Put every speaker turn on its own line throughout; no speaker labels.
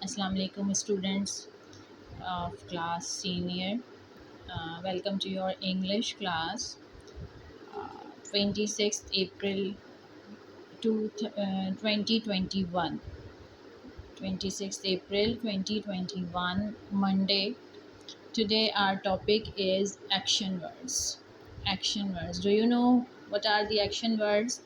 Assalamu alaikum students of class senior. Welcome to your English class. 26th April 2021. 26th April 2021 Monday. Today our topic is action words. Action words. Do you know what are the action words?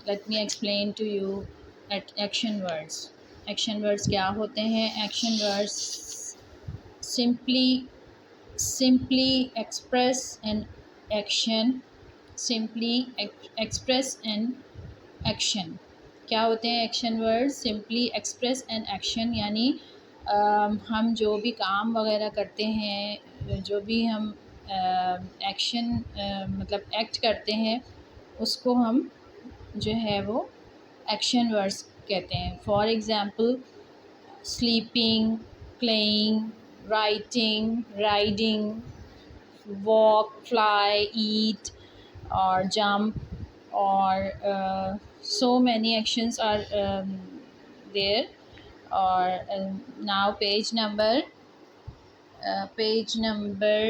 Let me explain to you at action words. Action words क्या होते हैं? Action words simply express an action. Simply express an action. क्या होते हैं action word? Simply express an action, यानी हम जो भी काम वगैरह करते हैं, जो भी हम एक्शन मतलब एक्ट करते हैं, उसको हम जो है वो एक्शन वर्ड्स कहते हैं. For example sleeping, playing, writing, riding, walk, fly, eat, or jump, or so many actions are there. Or now page number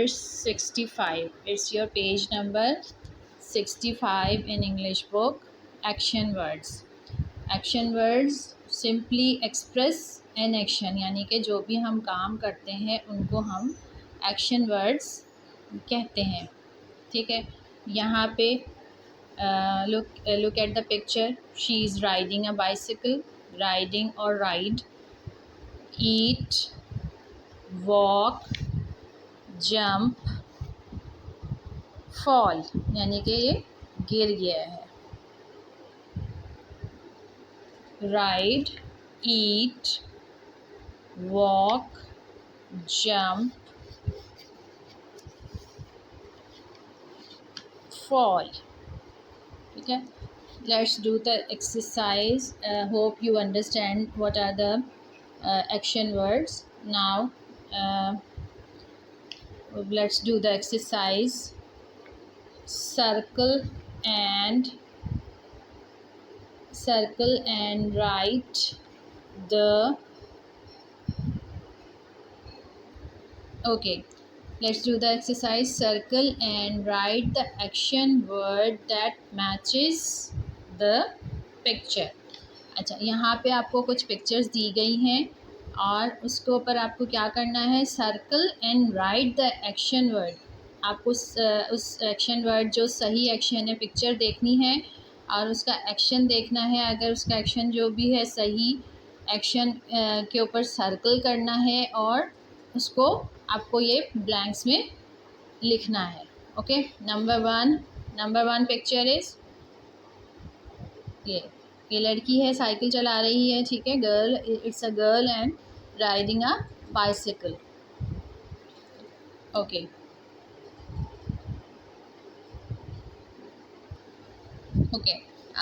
65. It's your page number 65 in English book. Action words. Action words simply express an action, यानी कि जो भी हम काम करते हैं उनको हम एक्शन वर्ड्स कहते हैं. ठीक है, यहाँ पे look at the picture. She is riding a bicycle. Riding और राइड. ईट, वॉक, जंप, फॉल, यानी कि ये गिर गया है. राइड, ईट, वॉक, जंप, फॉल. ठीक है, let's do the exercise. Hope you understand what are the action words. Now let's do the exercise. Circle and write the okay, let's do the exercise. Circle and write the action word that matches the picture. अच्छा, यहाँ पे आपको कुछ pictures दी गई हैं और उसके ऊपर आपको क्या करना है? Circle and right the action word. आपको उस एक्शन वर्ड जो सही एक्शन है, पिक्चर देखनी है और उसका एक्शन देखना है. अगर उसका एक्शन जो भी है सही एक्शन के ऊपर सर्कल करना है और उसको आपको ये ब्लैंक्स में लिखना है. Okay, number one picture is ये लड़की है, साइकिल चला रही है. ठीक है, girl, it's a girl and riding a bicycle. Okay,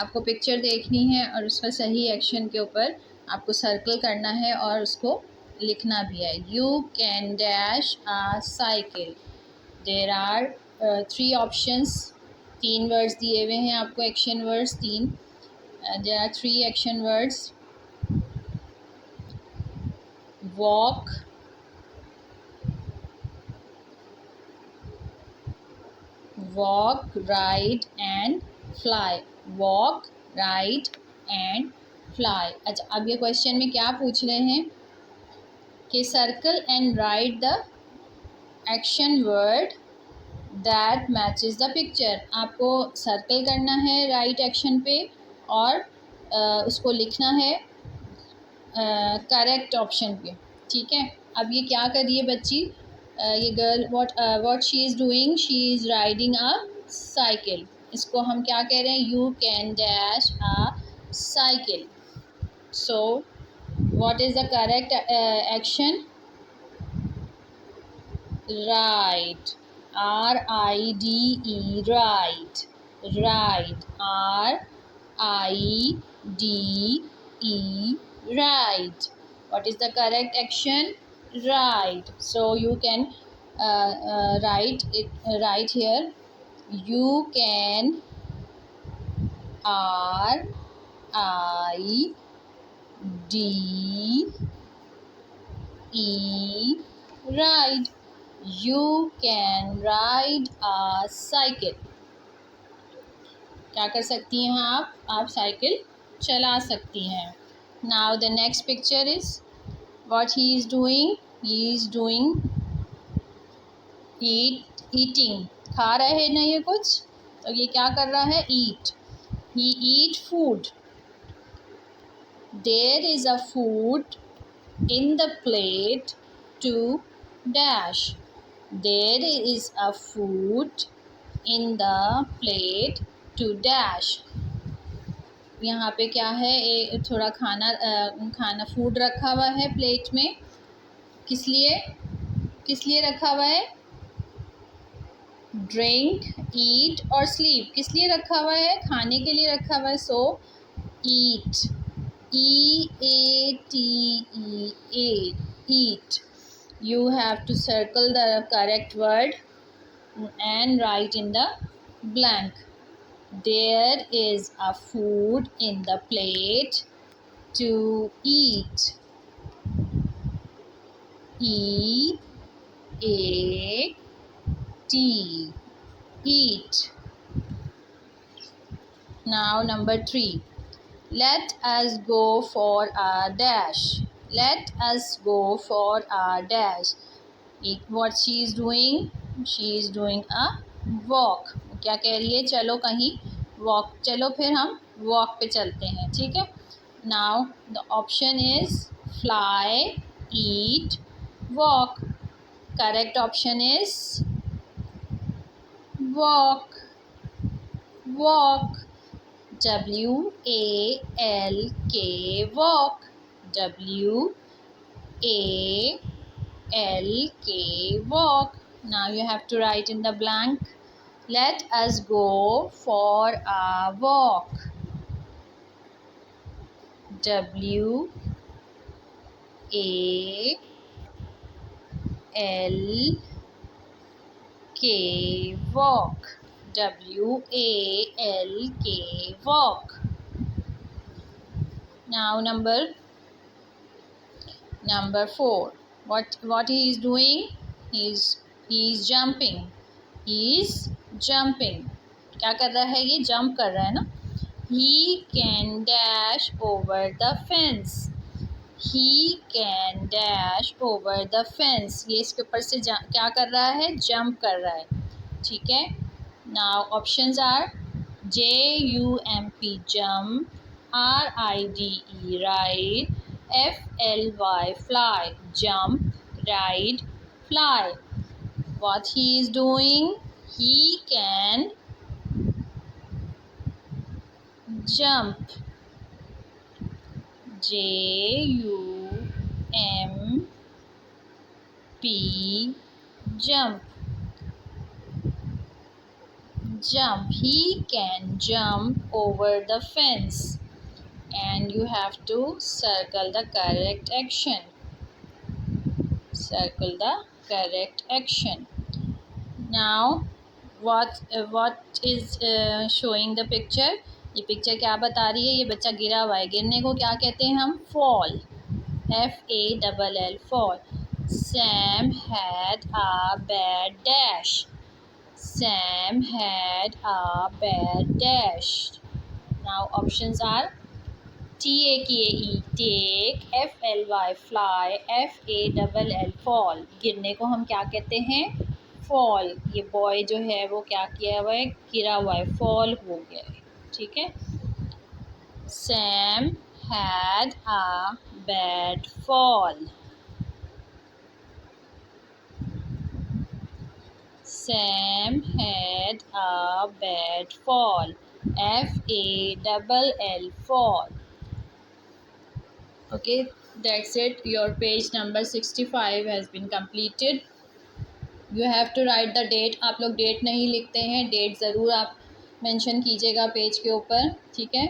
आपको पिक्चर देखनी है और उसका सही एक्शन के ऊपर आपको सर्कल करना है और उसको लिखना भी है. You can dash a cycle. There are 3 options. 3 words दिए हुए हैं आपको, action words 3. There are 3 action words. walk, ride and fly. walk, ride and fly. अच्छा, अब ये क्वेश्चन में क्या पूछ रहे हैं कि circle and right the action word that matches the picture. आपको सर्कल करना है राइट एक्शन पे और उसको लिखना है करेक्ट ऑप्शन पे. ठीक है, अब ये क्या कर रही है बच्ची? ये girl what she is doing? She is riding a cycle. इसको हम क्या कह रहे हैं? You can dash a cycle. So what is the correct action? Right. RIDE, right. Right, RIDE, right. What is the correct action? Right. So you can write it right here. You can RIDE E, ride. You can ride a cycle. क्या कर सकती हैं आप cycle चला सकती हैं. Now the next picture is what he is doing. He is doing eating. खा रहे हैं ना ये कुछ, तो ये क्या कर रहा है, eat. He eat food. There is a food in the plate to dash. There is a food in the plate to dash. यहाँ पे क्या है, थोड़ा खाना फूड रखा हुआ है प्लेट में. किस लिए रखा हुआ है, ड्रिंक, ईट और स्लीप. किस लिए रखा हुआ है, खाने के लिए रखा हुआ है. सो ईट, EATE, eat. You have to circle the correct word and write in the blank. There is a food in the plate to eat. EAT, eat. Now number 3. Let us go for a dash. Let us go for a dash. What she is doing? She is doing a walk. क्या कह रही है, चलो कहीं walk. चलो फिर हम walk पे चलते हैं. ठीक है. Now the option is fly, eat, walk. Correct option is walk. Walk. WALK, walk. WALK, walk. Now you have to write in the blank. Let us go for a walk. WALK, walk. WALK, walk. Now number 4. What he is doing? He is jumping. He is jumping. क्या कर रहा है, ये jump कर रहा है ना. He can dash over the fence. He can dash over the fence. ये इसके ऊपर से क्या कर रहा है, jump कर रहा है. ठीक है. Now options are JUMP, jump, RIDE, ride, FLY, fly. Jump, ride, fly. What he is doing? He can jump. JUMP, jump. Jump. He can jump over the fence. And you have to circle the correct action. Circle the correct action. Now what is showing the picture? ये picture क्या बता रही है, ये बच्चा गिरा हुआ है. गिरने को क्या कहते हैं हम, fall. FALL, fall. Sam had a bad dash. Sam had a bad dash. Now options are TAKE, take, FLY, fly, FALL, fall. गिरने को हम क्या कहते हैं, fall. ये बॉय जो है वो क्या किया हुआ है, गिरा हुआ है, fall हो गया है. ठीक है. Sam had a bad fall. Sam had a bad fall. FALL, fall. Okay, that's it. Your page number 65 has been completed. You have to write the date. आप लोग डेट नहीं लिखते हैं, डेट ज़रूर आप मेंशन कीजिएगा पेज के ऊपर. ठीक है.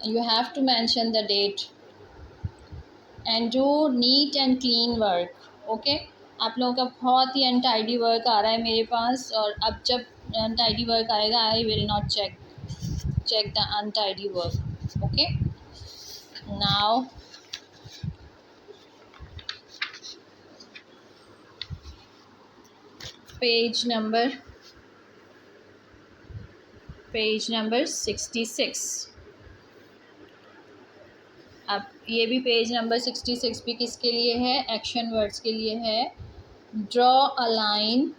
You have to mention the date and do neat and clean work. Okay. आप लोगों का बहुत ही अनटाइडी वर्क आ रहा है मेरे पास, और अब जब अनटाइडी वर्क आएगा I will not check the untidy work. Okay. Now page number 66। अब ये भी पेज नंबर 66 भी किसके लिए है? एक्शन वर्ड्स के लिए है। Draw a line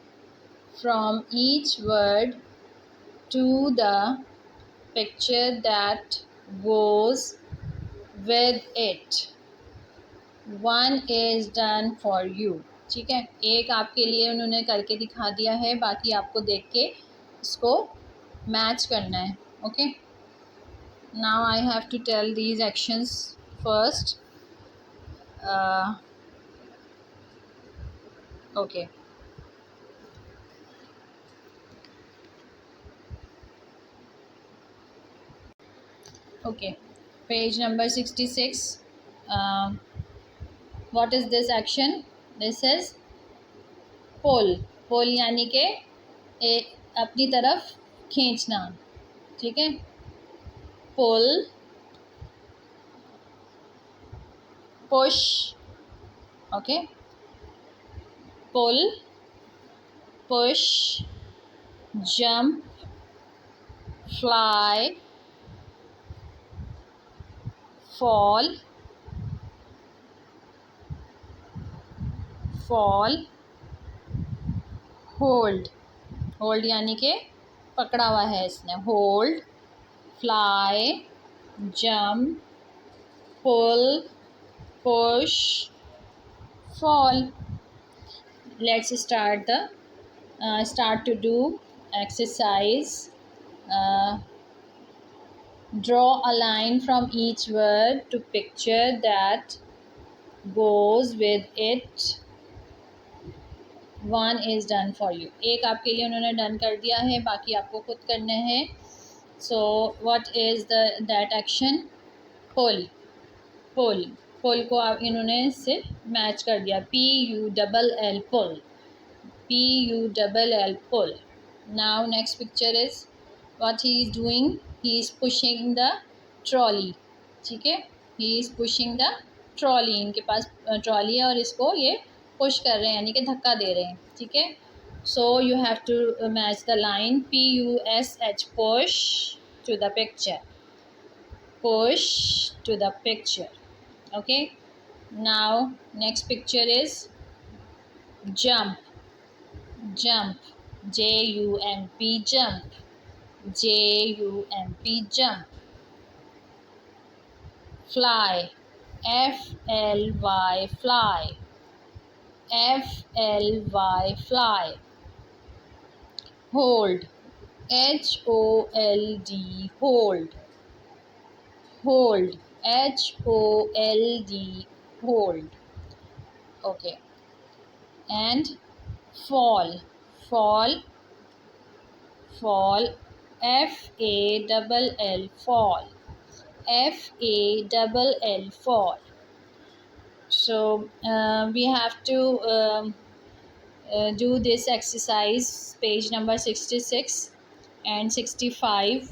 from each word to the picture that goes with it. One is done for you. ठीक है, एक आपके लिए उन्होंने करके दिखा दिया है, बाकी आपको देख के इसको मैच करना है। Okay, now I have to tell these actions first. Okay, okay, page number 66। What is this action? This is pull. Pull यानी कि अपनी तरफ खींचना। ठीक है, pull, push. Okay, pull, push, jump, fly, fall, fall, hold. Hold यानी कि पकड़ा हुआ है इसने। Hold, fly, jump, pull, push, fall. Let's start to do exercise. Draw a line from each word to picture that goes with it. One is done for you. एक आपके लिए उन्होंने डन कर दिया है, बाकी आपको खुद करने हैं। So what is that action? Pull. Pull, pull को आप इन्होंने इससे मैच कर दिया। PULL pull, PULL pull. Now next picture is what he is doing. He is pushing the trolley. ठीक है, he is pushing the trolley. इनके पास trolley है और इसको ये पुश कर रहे हैं यानी कि धक्का दे रहे हैं। ठीक है, so you have to match the line PUSH, push to the picture, push to the picture. Okay, now next picture is jump. Jump, JUMP, jump, JUMP, jump. Fly, FLY, fly, FLY, fly. Hold, HOLD, hold, hold, HOLD, hold. Okay, and fall, fall, fall, FALL, fall, FALL, fall. So we have to do this exercise, page number 66 and 65,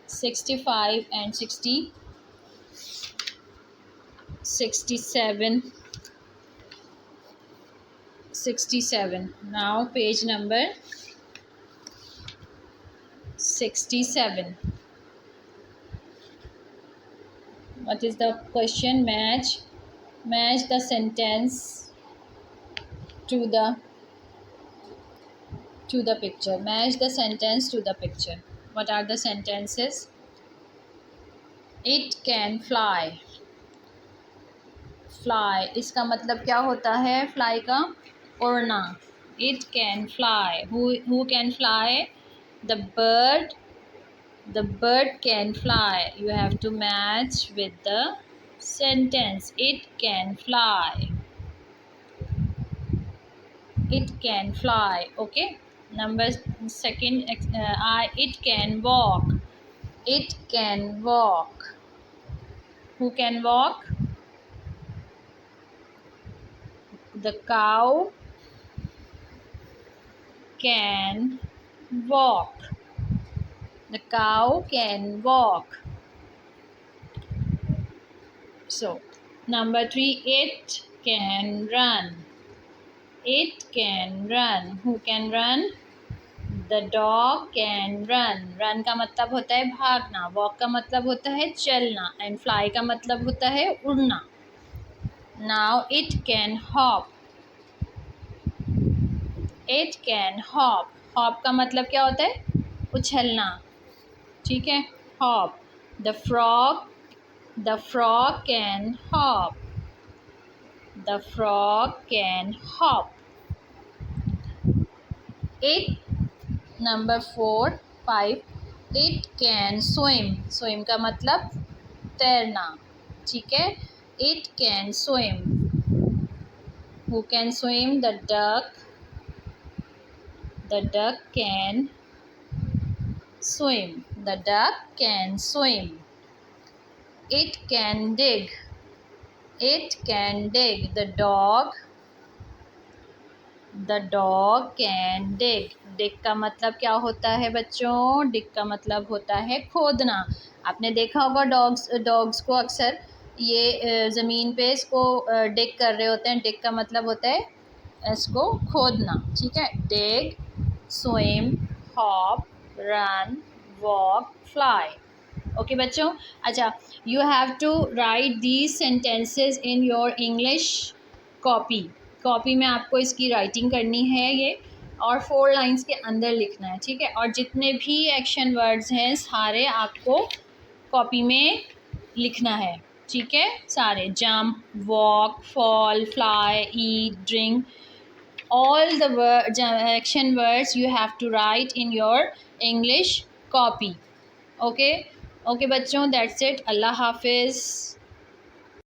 65 and 60, 67, 67. Now page number 67. What is the question? Match the sentence to the picture. Match the sentence to the picture. What are the sentences? It can fly. Fly, इसका मतलब क्या होता है? Fly का उड़ना। It can fly. Who can fly? The bird. The bird can fly. You have to match with the sentence. It can fly. It can fly. Okay. Number second. It can walk. It can walk. Who can walk? The cow can walk. The cow can walk. So, number 3, it can run. It can run. Who can run? The dog can run. Run का मतलब होता है भागना, walk का मतलब होता है चलना, and fly का मतलब होता है उड़ना. Now it can hop. It can hop. Hop का मतलब क्या होता है? उछलना. ठीक है, hop. The frog can hop. The frog can hop. It number 4, 5. It can swim. Swim का मतलब तैरना. ठीक है, it can swim. Who can swim? The duck. The duck can swim. The duck can swim. It can dig. It can dig. The dog can dig. Dig का मतलब क्या होता है बच्चों? Dig का मतलब होता है खोदना. आपने देखा होगा डॉग्स को अक्सर ये ज़मीन पे इसको डिग कर रहे होते हैं. डिग का मतलब होता है इसको खोदना. ठीक है, dig, swim, hop, run, walk, fly. Okay बच्चों. अच्छा, you have to write these sentences in your English copy में आपको इसकी राइटिंग करनी है ये, और 4 लाइंस के अंदर लिखना है. ठीक है, और जितने भी एक्शन वर्ड्स हैं सारे आपको कॉपी में लिखना है. ठीक है, सारे jump, walk, fall, fly, eat, drink, all the action words you have to write in your English copy. Okay, okay बच्चों, that's it. Allah Hafiz.